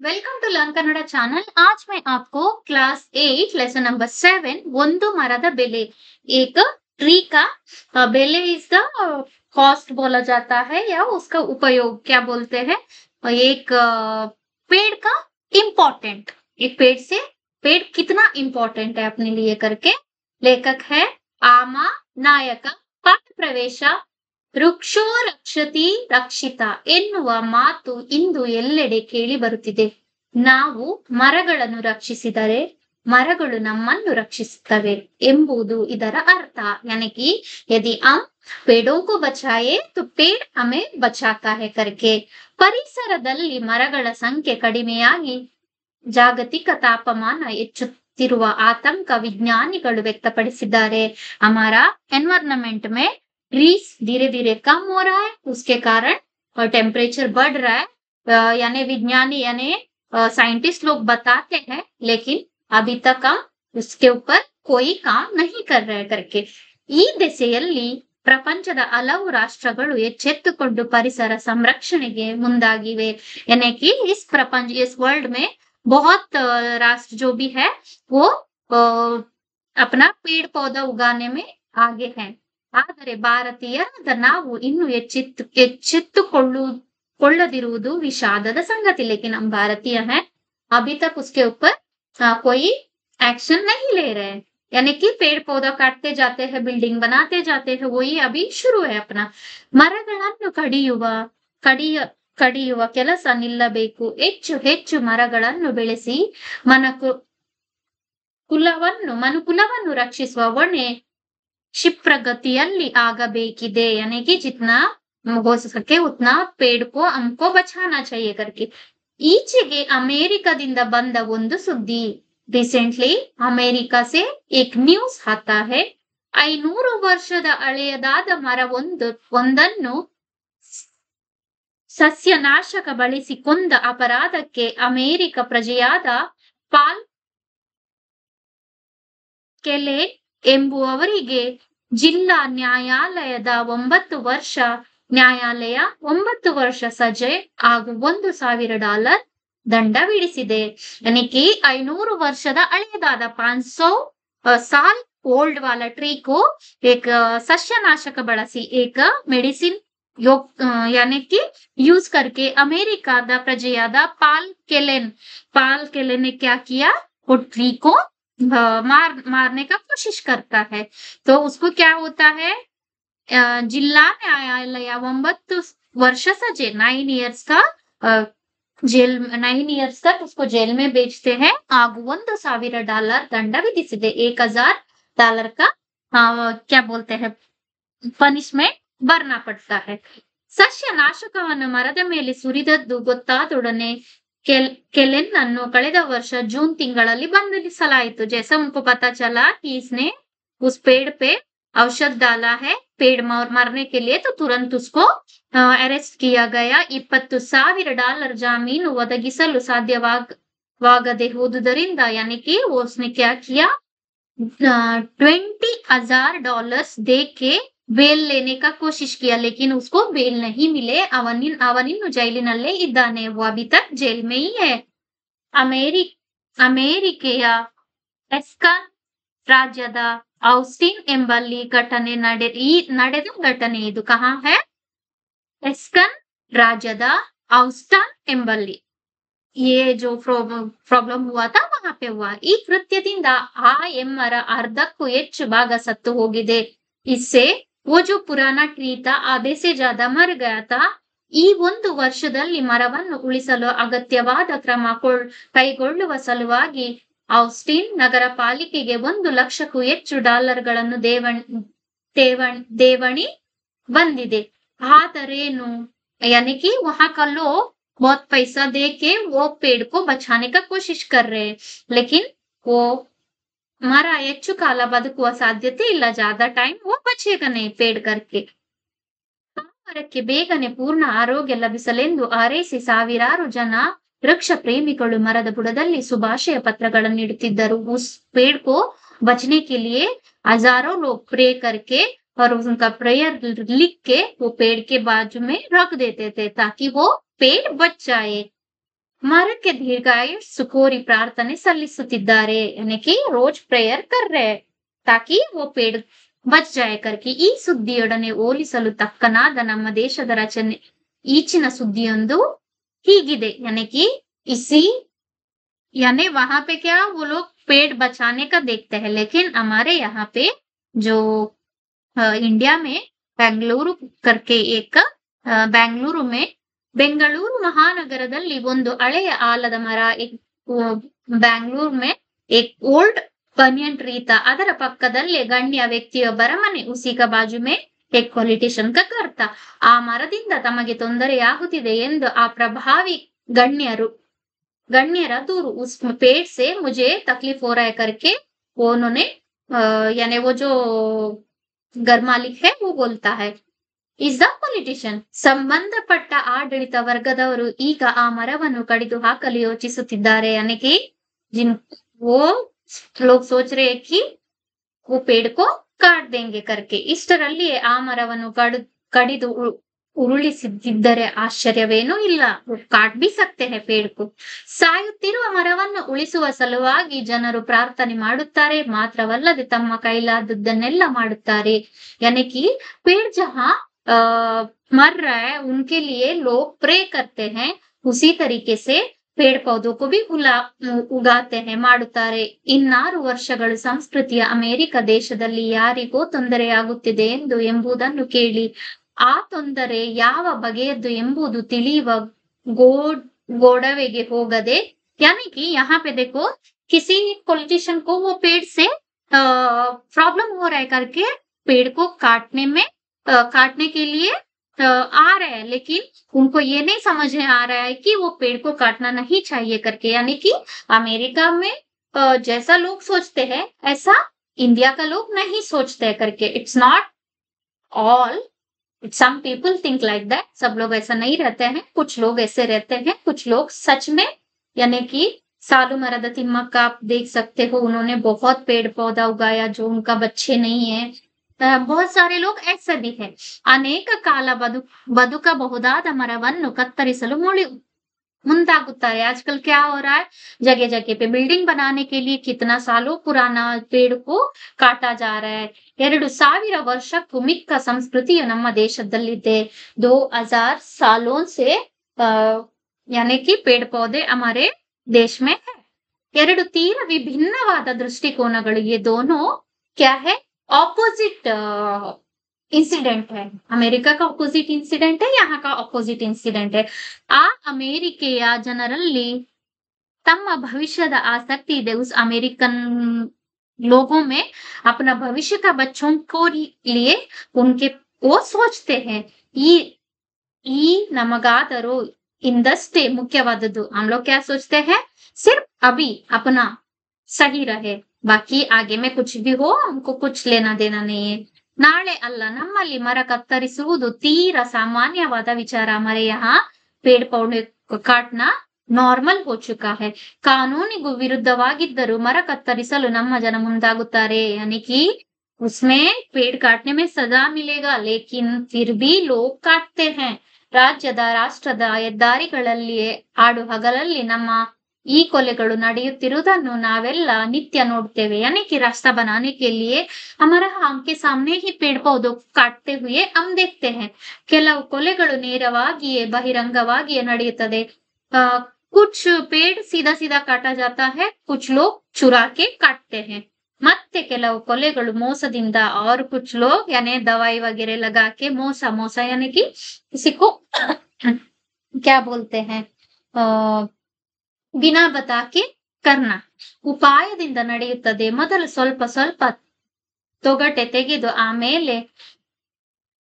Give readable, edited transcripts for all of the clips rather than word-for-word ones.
Welcome to learn Kannada channel. आज मैं आपको क्लास 8 लेसन नंबर 7 ಒಂದು ಮರದ ಬೆಲೆ एक ट्री का बेले इज द कॉस्ट बोला जाता है या उसका उपयोग क्या बोलते हैं। एक पेड़ का इम्पोर्टेंट, एक पेड़ से पेड़ कितना इम्पोर्टेंट है अपने लिए करके लेखक है आमा नायक। पाठ प्रवेश ವೃಕ್ಷೋ ರಕ್ಷತಿ ರಕ್ಷಿತ ಎನ್ನುವ ಮಾತು ಇಂದು ಎಲ್ಲೆಡೆ ಕೇಳಿ ಬರುತ್ತಿದೆ. ನಾವು ಮರಗಳನ್ನು ರಕ್ಷಿಸಿದರೆ ಮರಗಳು ನಮ್ಮನ್ನು ರಕ್ಷಿಸುತ್ತವೆ ಎಂಬುದು ಇದರ ಅರ್ಥ. यानी कि यदि हम पेड़ों को बचाए तो पेड़ हमें बचाता है करके. ಪರಿಸರದಲ್ಲಿ ಮರಗಳ ಸಂಖ್ಯೆ ಕಡಿಮೆಯಾಗಿ ಜಾಗತಿಕ ತಾಪಮಾನ ಹೆಚ್ಚುತ್ತಿರುವ ಆತಂಕ ವಿಜ್ಞಾನಿಗಳು ವ್ಯಕ್ತಪಡಿಸಿದ್ದಾರೆ. हमारा एनवायरनमेंट में ट्रीज धीरे धीरे कम हो रहा है, उसके कारण टेम्परेचर बढ़ रहा है. यानी विज्ञानी यानी साइंटिस्ट लोग बताते हैं, लेकिन अभी तक हम उसके ऊपर कोई काम नहीं कर रहे करके. ಈ ದಿಸೆಯಲ್ಲಿ ಪ್ರಪಂಚದ ಹಲವು ರಾಷ್ಟ್ರಗಳು ಎಚ್ಚೆತ್ತುಕೊಂಡು ಪರಿಸರ ಸಂರಕ್ಷಣೆಗೆ ಮುಂದಾಗಿವೆ. यानी कि इस वर्ल्ड में बहुत राष्ट्र जो भी है वो अपना पेड़ पौधा उगाने में आगे हैं. ಆದರೆ ಭಾರತೀಯರಾದ ನಾವು ಇನ್ನು ಎಚ್ಚೆತ್ತುಕೊಳ್ಳದಿರುವುದು ವಿಷಾದದ ಸಂಗತಿ. लेकिन हम भारतीय हैं, अभी तक उसके ऊपर कोई एक्शन नहीं ले रहे हैं. यानी कि पेड़ पौधा काटते जाते हैं, बिल्डिंग बनाते जाते हैं, वही अभी शुरू है अपना. ಮರಗಳನ್ನು ಕಡಿಯುವ ಕೆಲಸ ನಿಲ್ಲಬೇಕು. ಹೆಚ್ಚು ಹೆಚ್ಚು ಮರಗಳನ್ನು ಬೆಳೆಸಿ ಮನುಕುಲವನ್ನು ರಕ್ಷಿಸುವ ಹೊಣೆ क्षिप्रगतिಯಲ್ಲಿ ಆಗಬೇಕಿದೆ. यानी कि जितना हो सके उतना पेड़ को हमको बचाना चाहिए करके. ಈಚೆಗೆ ಅಮೆರಿಕದಿಂದ ಬಂದ ಒಂದು ಸುದ್ದಿ. रिसेंटली अमेरिका से एक न्यूज आता है. 500 ವರ್ಷದ ಹಳೆಯದಾದ ಮರ ಒಂದನ್ನು ಸಸ್ಯನಾಶಕ ಬಳಸಿ ಕೊಂದ ಅಪರಾಧಕ್ಕೆ ಅಮೆರಿಕ ಪ್ರಜೆಯಾದ ಪಾಲ್ ಕೆಲೆ ಎಂಬುವವರಿಗೆ ಜಿಲ್ಲಾ ನ್ಯಾಯಾಲಯ 9 ವರ್ಷ ಸಜೆ ಹಾಗೂ $1,000 ದಂಡ ವಿಧಿಸಿದೆ. यानी कि 500 ವರ್ಷದ ಹಳೆಯದಾದ 500 साल ओल्ड वाला ट्री को एक सस्यनाशक ಬಳಸಿ एक मेडिसिन यानी कि यूज करके अमेरिका दा प्रजेयादा पाल केलेन ने क्या किया, वो ट्री को मारने का कोशिश करता है. तो उसको क्या होता है, जिला न्यायालय 9 ವರ್ಷ सजे 9 इयर्स का जेल 9 इयर्स तक उसको जेल में बेचते हैं. ಹಾಗೂ $1,000 ದಂಡ ವಿಧಿಸಿದೆ. $1,000 का क्या बोलते हैं पनिशमेंट भरना पड़ता है. ಸಸ್ಯನಾಶಕವನ್ನು ಮರದ ಮೇಲೆ ಸುರಿದದ್ದು ಗೊತ್ತಾದೊಡನೆ केलेन अನ್ನು ಕಳೆದ ವರ್ಷ जून ತಿಂಗಳಲ್ಲಿ ಬಂಧಿಸಲಾಯಿತು. जैसा उनको पता चला कि इसने उस पेड़ पे औषध डाला है पेड़ मरने के लिए, तो तुरंत उसको अरेस्ट किया गया. $20,000 ಜಾಮೀನು ಒದಗಿಸಲು ಸಾಧ್ಯವಾಗದೆ ಹೋದುದರಿಂದ यानी कि उसने क्या किया, $20,000 दे के ಬೇಲ್ लेने का कोशिश किया, लेकिन उसको ಬೇಲ್ नहीं मिले. ಅವನಿನ್ನು ಜೈಲಿನಲ್ಲೇ ಇದ್ದಾನೆ. वो अभी तक जेल में ही है. ಅಮೆರಿಕೆಯ ಎಸ್ಕಾನ್ ರಾಜ್ಯದ ಔಸ್ಟಿನ್ ಎಂಬಲ್ಲಿ ನಡೆದ ಘಟನೆ ಇದು. कहाँ है, ಎಸ್ಕಾನ್ ರಾಜ್ಯದ ಔಸ್ಟನ್ ಎಂಬಲ್ಲಿ ये जो प्रॉब्लम हुआ था वहां पे हुआ. ಈ ಕೃತ್ಯದಿಂದ ಆ ಎಮ್ಮರ ಅರ್ಧಕ್ಕೂ ಹೆಚ್ಚು ಭಾಗ ಸತ್ತು ಹೋಗಿದೆ. इससे वो जो पुराना ट्री था आधे से ज्यादा मर गया था. ಈ ಒಂದು ವರ್ಷದಲ್ಲಿ ಮರವನ್ನು ಉಳಿಸಲು ಅಗತ್ಯವಾದ ಕ್ರಮ ಕೈಗೊಳ್ಳುವ ಸಲುವಾಗಿ ಔಸ್ಟಿನ್ ನಗರ ಪಾಲಿಕೆಗೆ $1,00,000ಕ್ಕೂ ಹೆಚ್ಚು ಡಾಲರ್ಗಳನ್ನು ದೇವಣಿ ಬಂದಿದೆ. ಆದರೇನು, यानी कि वहां का लोग बहुत पैसा दे के वो पेड़ को बचाने का कोशिश कर रहे हैं, लेकिन वो ಮರ ಹೆಚ್ಚು ಕಾಲ ಬದುಕುವ ಸಾಧ್ಯತೆ ಇಲ್ಲ. ज्यादा टाइम वो बचेगा नहीं पेड़ करके. ಮರಕ್ಕೆ ಬೇಗನೆ ಪೂರ್ಣ ಆರೋಗ್ಯ ಲಭಿಸಲೆಂದು ಹಾರೈಸಿ ಸಾವಿರಾರು ಜನ ವೃಕ್ಷ ಪ್ರೇಮಿಗಳು ಮರದ ಬುಡದಲ್ಲಿ ಶುಭಾಶಯ ಪತ್ರಗಳನ್ನು ಇಡುತ್ತಿದ್ದರು. उस पेड़ को बचने के लिए हजारों लोग प्रे करके और उनका प्रेयर लिख के वो पेड़ के बाजू में रख देते थे ताकि वो पेड़ बच जाए. ಮರಕ್ಕೆ ದೀರ್ಘಾಯುಸ್ಸು ಕೋರಿ ಪ್ರಾರ್ಥನೆ ಸಲ್ಲಿಸುತ್ತಿದ್ದಾರೆ यानी कि रोज प्रेयर कर रहे हैं ताकि वो पेड़ ಬಚ್ ಜಾಯ್ ಕರ್ಕಿ ಈ ಸುದ್ದಿಯೊಡನೆ ಹೋಲಿಸಲು ತಕ್ಕನಾದ ನಮ್ಮ ದೇಶದ ರಚನೆ ಈಚಿನ ಸುದ್ದಿಯೊಂದು ಹೀಗಿದೆ यानी कि इसी यानी वहां पे क्या वो लोग पेड़ बचाने का देखते हैं लेकिन हमारे यहाँ पे जो इंडिया में बेंगलुरु करके एक बेंगलुरु में ಬೆಂಗಳೂರು ಮಹಾನಗರದಲ್ಲಿ ಒಂದು ಹಳೆಯ ಆಲದ ಮರ ಬ್ಯಾಂಗ್ಳೂರ್ ಮೇ एक ओल्ड बनियन ट्री था ಅದರ ಪಕ್ಕದಲ್ಲಿ ಗಣ್ಯ ವ್ಯಕ್ತಿಯೊಬ್ಬರ ಮನೆ उसी का बाजू में एक पॉलिटिशियन का घर था ಆ ಮರದಿಂದ ತಮಗೆ ತೊಂದರೆಯಾಗುತ್ತಿದೆ ಎಂದು ಆ ಪ್ರಭಾವಿ गण्यरा दूर उस पेड़ से मुझे तकलीफ हो रहा है करके उन्होंने यानी वो जो घर मालिक है वो बोलता है इस द पॉलिटिशियन ಸಂಬಂಧಪಟ್ಟ ಆಡಳಿತ ವರ್ಗದವರು ಈಗ ಆ ಮರವನ್ನು ಕಡಿದು ಹಾಕಲು ಯೋಚಿಸುತ್ತಿದ್ದಾರೆ यानी कि जिन वो लोग सोच रहे हैं कि वो पेड़ को काट देंगे करके ಇಷ್ಟರಲ್ಲಿ ಆ ಮರವನ್ನು ಕಡಿದು ಉರುಳಿಸಿದ್ದರೆ ಆಶ್ಚರ್ಯವೇನೂ ಇಲ್ಲ ಕಾಟ್ ಬಿ ಸಕ್ತೆ ಹೈ ಪೇಡ್ ಕೋ ಸಾಯುತ್ತಿರುವ ಮರವನ್ನು ಉಳಿಸುವ ಸಲುವಾಗಿ ಜನರು ಪ್ರಾರ್ಥನೆ ಮಾಡುತ್ತಾರೆ ಮಾತ್ರವಲ್ಲದೆ ತಮ್ಮ ಕೈಲಾದದ್ದನ್ನೆಲ್ಲ ಮಾಡುತ್ತಾರೆ यानी कि पेड़ जहां मर रहा है उनके लिए लोग प्रे करते हैं उसी तरीके से पेड़ पौधों को भी उगाते हैं ಮಾಡುತ್ತಾರೆ ಇನ್ನಾರು ವರ್ಷಗಳು ಸಂಸ್ಕೃತಿಯ ಅಮೆರಿಕ ದೇಶದಲ್ಲಿ ಯಾರಿಗೋ ತೊಂದರೆಯಾಗುತ್ತಿದೆ ಎಂಬುದನ್ನು ಕೇಳಿ ಆ ತೊಂದರೆ ಯಾವ ಬಗೆಯದ್ದು ಎಂಬುದು ತಿಳಿಯುವ गोड़वेगे ಹೋಗದೆ यानी कि यहाँ पे देखो किसी पॉलिटिशियन को वो पेड़ से प्रॉब्लम हो रहा है करके पेड़ को काटने के लिए आ रहे हैं लेकिन उनको ये नहीं समझ में आ रहा है कि वो पेड़ को काटना नहीं चाहिए करके यानी कि अमेरिका में जैसा लोग सोचते हैं ऐसा इंडिया का लोग नहीं सोचते करके it's not all some people think like that सब लोग ऐसा नहीं रहते हैं कुछ लोग ऐसे रहते हैं कुछ लोग सच में यानी कि सालू मरदा तिम्मक्का आप देख सकते हो उन्होंने बहुत पेड़ पौधा उगाया जो उनका बच्चे नहीं है बहुत सारे लोग ऐसे भी है अनेक काल बदुकಬಹುದಾದ ಮರವನ್ನು ಕತ್ತರಿಸಲು ಮುಂದಾಗುತ್ತಾರೆ आजकल क्या हो रहा है जगह जगह पे बिल्डिंग बनाने के लिए कितना सालों पुराना पेड़ को काटा जा रहा है 2000 ವರ್ಷಕ್ಕೂ ಮಿಕ್ಕ ಸಂಸ್ಕೃತಿಯು ನಮ್ಮ ದೇಶದಲ್ಲಿದೆ 2000 सालों से यानी कि पेड़ पौधे हमारे देश में है ಎರಡು ತೀರ ವಿಭಿನ್ನವಾದ ದೃಷ್ಟಿಕೋನಗಳು ये दोनों क्या है ऑपोजिट इंसिडेंट है अमेरिका का ऑपोजिट इंसिडेंट है यहाँ का ऑपोजिट इंसिडेंट है आ अमेरिकेಯ ಜನರಲ್ಲಿ तಮ್ಮ भविष्यದ आसक्ति ಇದೆ उस अमेरिकन लोगों में अपना भविष्य का बच्चों को लिए उनके वो सोचते हैं ಈ ನಮಗಾದರೂ इंदस्ते मुख्यवादದ್ದು हम लोग क्या सोचते हैं सिर्फ अभी अपना सही रहे बाकी आगे में कुछ भी हो हमको कुछ लेना देना नहीं है ನಾಳೆ ಅಲ್ಲ ನಮ್ಮಲ್ಲಿ ಮರ ಕತ್ತರಿಸುವುದು ತೀರಾ ಸಾಮಾನ್ಯವಾದ ವಿಚಾರ हमारे यहाँ पेड़ पौधे काटना नॉर्मल हो चुका है ಕಾನೂನಿಗೂ ವಿರುದ್ಧವಾಗಿದ್ದರೂ ಮರ ಕತ್ತರಿಸಲು ನಮ್ಮ ಜನ ಮುಂದಾಗುತ್ತಾರೆ यानी कि उसमें पेड़ काटने में सजा मिलेगा लेकिन फिर भी लोग काटते हैं ರಾಜ್ಯದ ರಾಷ್ಟ್ರದ ಹೆದ್ದಾರಿಗಳಲ್ಲಿ ಆಡು ಹಗಲಲ್ಲಿ ನಮ್ಮ ಈ ಕೊಲೆಗಳು ನಡೆಯುತ್ತಿರುವುದನ್ನು ನಾವೆಲ್ಲ ನಿತ್ಯ ನೋಡ್ತೇವೆ यानी कि रास्ता बनाने के लिए हमारा आंख के सामने ही पेड़ पौधों काटते हुए हम देखते हैं ಕೆಲವು ಕೊಲೆಗಳು ನೇರವಾಗಿಯೇ ಬಹಿರಂಗವಾಗಿಯೇ ನಡೆಯುತ್ತದೆ कुछ पेड़ सीधा सीधा काटा जाता है कुछ लोग चुरा के काटते हैं ಮತ್ತೆ ಕೆಲವು ಕೊಲೆಗಳು ಮೋಸದಿಂದ और कुछ लोग यानी दवाई वगैरह लगा के मोसा यानी कि किसी को क्या बोलते हैं बिना बता के करना ಉಪಾಯದಿಂದ ನಡೆಯುತ್ತದೆ ಮೊದಲು ಸ್ವಲ್ಪ ಸ್ವಲ್ಪ ತೊಗಟೆ ತೆಗೆದು ಆಮೇಲೆ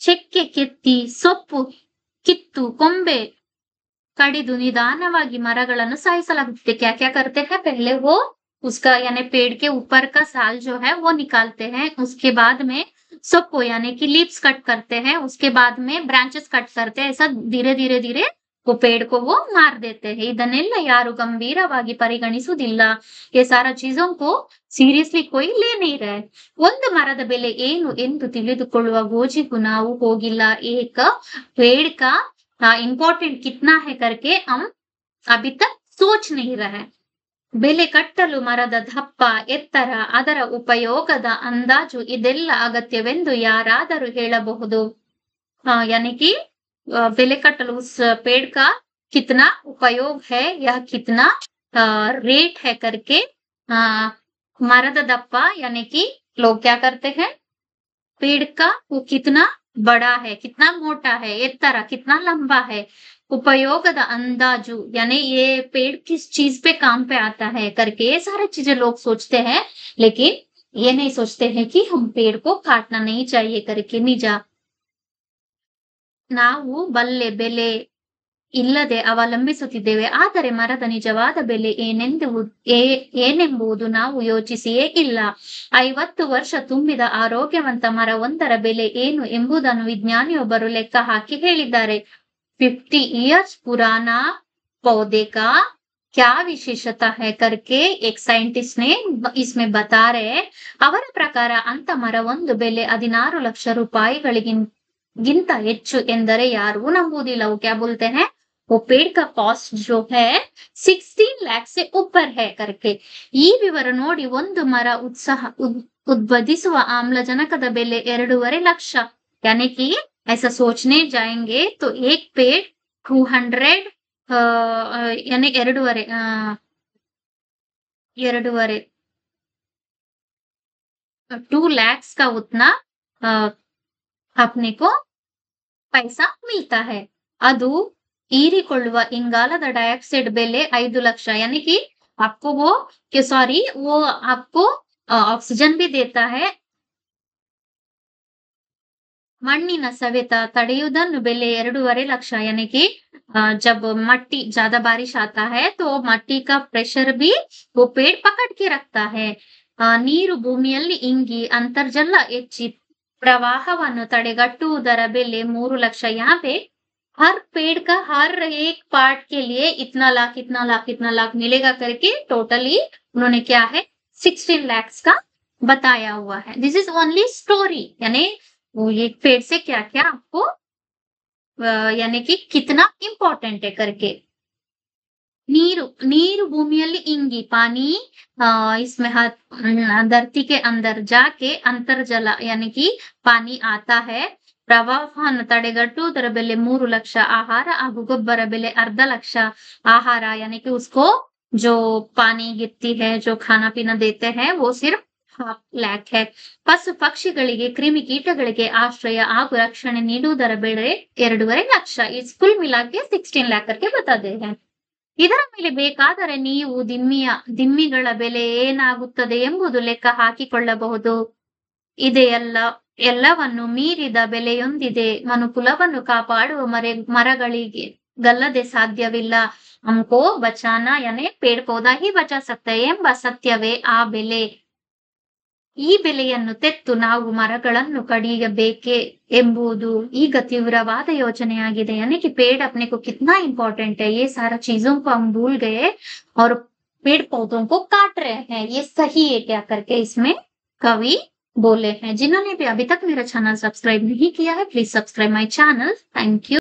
ಚೆಕ್ಕೆ ಕೆತ್ತಿ ಸೊಪ್ಪು ಕಿತ್ತು ಕೊಂಬೆ ಕಡಿದು ನಿಧಾನವಾಗಿ ಮರಗಳನ್ನು ಸಾಯಿಸಲಾಗುತ್ತದೆ क्या क्या करते हैं पहले वो उसका यानी पेड़ के ऊपर का साल जो है वो निकालते हैं उसके बाद में सप्पो यानी कि लीव्स कट करते हैं उसके बाद में ब्रांचेस कट करते हैं ऐसा धीरे धीरे धीरे वो पेड़ को वो मार देते हैं ಇದನ್ನೆಲ್ಲ ಯಾರು ಗಂಭೀರವಾಗಿ ಪರಿಗಣಿಸುವುದಿಲ್ಲ ये सारा चीजों को सीरियसली कोई ले नहीं रहा है ಒಂದು ಮರದ ಬೆಲೆ ಏನು ಎಂದು ತಿಳಿದುಕೊಳ್ಳುವ ಗೋಜಿಗೂ ನಾವು ಹೋಗಿಲ್ಲ एक पेड़ का इम्पोर्टेंट कितना है करके हम अभी तक सोच नहीं रहा है. ಬೆಲೆ ಕಟ್ಟಲು ಮರದ ದಪ್ಪ, ಎತ್ತರ, ಅದರ ಉಪಯೋಗದ ಅಂದಾಜು ಇದೆಲ್ಲ ಅಗತ್ಯವೆಂದು ಯಾರಾದರೂ ಹೇಳಬಹುದು? यानी कि बेले कटल उस पेड़ का कितना उपयोग है या कितना रेट है करके मरद दप्पा यानी कि लोग क्या करते हैं पेड़ का वो कितना बड़ा है, कितना मोटा है, एत्तरा कितना लंबा है, उपयोगद अंदाजू यानी ये पेड़ किस चीज पे काम पे आता है करके ये सारी चीजें लोग सोचते हैं, लेकिन ये नहीं सोचते हैं कि हम पेड़ को काटना नहीं चाहिए करके. निज ನಾವು ಬಲ್ಲೆ ಬೆಲೆ ಇಲ್ಲದೆ ಅವಲಂಬಿಸುತ್ತಿದ್ದೇವೆ, ಆದರೆ ಮರದ ನಿಜವಾದ ಬೆಲೆ ಏನೆಂಬುದು ನಾವು ಯೋಚಿಸಿಯೇ ಇಲ್ಲ. 50 ವರ್ಷ ತುಂಬಿದ ಆರೋಗ್ಯವಂತ ಮರವೊಂದರ ಬೆಲೆ ಏನು ಎಂಬುದನ್ನು ವಿಜ್ಞಾನಿಯೊಬ್ಬರು ಲೆಕ್ಕ ಹಾಕಿ ಹೇಳಿದ್ದಾರೆ. 50 इयर्स पुराना पौधे का क्या विशेषता है करके एक साइंटिस्ट ने इसमें बता रहे. ಅವರ ಪ್ರಕಾರ ಅಂತ ಮರವೊಂದು ಬೆಲೆ 16 ಲಕ್ಷ ರೂಪಾಯಿಗಳಿಗಿಂತ ಹೆಚ್ಚು ಎಂದರೆ ಯಾರೂ ನಂಬುವುದಿಲ್ಲ. वो क्या बोलते हैं वो पेड़ का कॉस्ट जो है 16 लाख से ऊपर है करके. ಈ ವಿವರ ನೋಡಿ ಒಂದು ಮರ ಉತ್ಪಾದಿಸುವ ಆಮ್ಲಜನಕದ ಬೆಲೆ 2.5 ಲಕ್ಷ. यानी कि ऐसा सोचने जाएंगे तो एक पेड़ 200 यानी 2 लाख का उतना अपने को पैसा मिलता है. ಅದು ಹೀರಿಕೊಳ್ಳುವ ಇಂಗಾಲದ ಡೈಆಕ್ಸೈಡ್ ಬೆಲೆ 5 ಲಕ್ಷ. यानी कि आपको वो आपको ऑक्सीजन भी देता है. ಮಣ್ಣಿನ ಸವೆತ ತಡೆಯುವುದನ್ನು ಬೆಲೆ 2.5 ಲಕ್ಷ. यानी कि जब मट्टी ज्यादा बारिश आता है तो मट्टी का प्रेशर भी वो पेड़ पकड़ के रखता है. ನೀರು ಭೂಮಿಯಲ್ಲಿ ಇಂಗಿ ಅಂತರ್ಜಲ ಹೆಚ್ಚಿ ಪ್ರವಾಹವನ್ನು ತಡೆಗಟ್ಟುವುದರ ಬೆಲೆ 3 ಲಕ್ಷ. यहाँ पे हर पेड़ का हर एक पार्ट के लिए इतना लाख मिलेगा करके टोटली उन्होंने क्या है 16 लाख का बताया हुआ है. दिस इज ओनली स्टोरी, यानी वो एक पेड़ से क्या क्या आपको यानी कि कितना इंपॉर्टेंट है करके. नीरू भूमिಯಲ್ಲಿ इंगी पानी इसमें धरती के अंदर जाके अंतर्जल यानी कि पानी आता है. ಪ್ರವಾಹವನ್ನು ತಡೆಗಟ್ಟುವುದರ ಬೆಲೆ 3 ಲಕ್ಷ. ಆಹಾರ ಹಾಗೂ ಗೊಬ್ಬರ ಬೆಲೆ 1/2 ಲಕ್ಷ. ಆಹಾರ यानी कि उसको जो पानी गिरती है जो खाना पीना देते हैं वो सिर्फ 1/2 लाख है. ಪಶು ಪಕ್ಷಿಗಳಿಗೆ ಕ್ರಿಮಿ ಕೀಟಗಳಿಗೆ ಆಶ್ರಯ ಹಾಗೂ ರಕ್ಷಣೆ ನೀಡುವುದರ ಬೆಲೆ 2.5 ಲಕ್ಷ. इस कुल मिला के 16 लाख करके बताते हैं. ಇದರ ಮೇಲೆ ಬೇಕಾದರೆ ನೀವು ದಿಮ್ಮಿಗಳ ಬೆಲೆ ಏನಾಗುತ್ತದೆ ಎಂಬುದು ಲೆಕ್ಕ ಹಾಕಿಕೊಳ್ಳಬಹುದು. ಎಲ್ಲವನ್ನು ಮೀರಿದ ಬೆಲೆಯೊಂದಿದೆ. ಮನುಕುಲವನ್ನು ಕಾಪಾಡುವ ಮರಗಳಿಗೆ ಗಲ್ಲದೆ ಸಾಧ್ಯವಿಲ್ಲ. हमको बचाना यानी पेड़ पौधा ही बचा सकता है ಎಂಬ ಸತ್ಯವೇ ಆ ಬೆಲೆ. ಈ ಬೆಲೆಯನ್ನು ತೆತ್ತು ನಾವು ಮರಗಳನ್ನು ಕಡಿಯಬೇಕೆ ಎಂಬುದು ಈಗ ತೀವ್ರವಾದ ಯೋಚನೆಯಾಗಿದೆ. यानी कि पेड़ अपने को कितना इंपॉर्टेंट है, ये सारा चीजों को हम भूल गए और पेड़ पौधों को काट रहे हैं. ये सही है क्या करके इसमें कवि बोले हैं. जिन्होंने भी अभी तक मेरा चैनल सब्सक्राइब नहीं किया है please subscribe my channel. Thank you.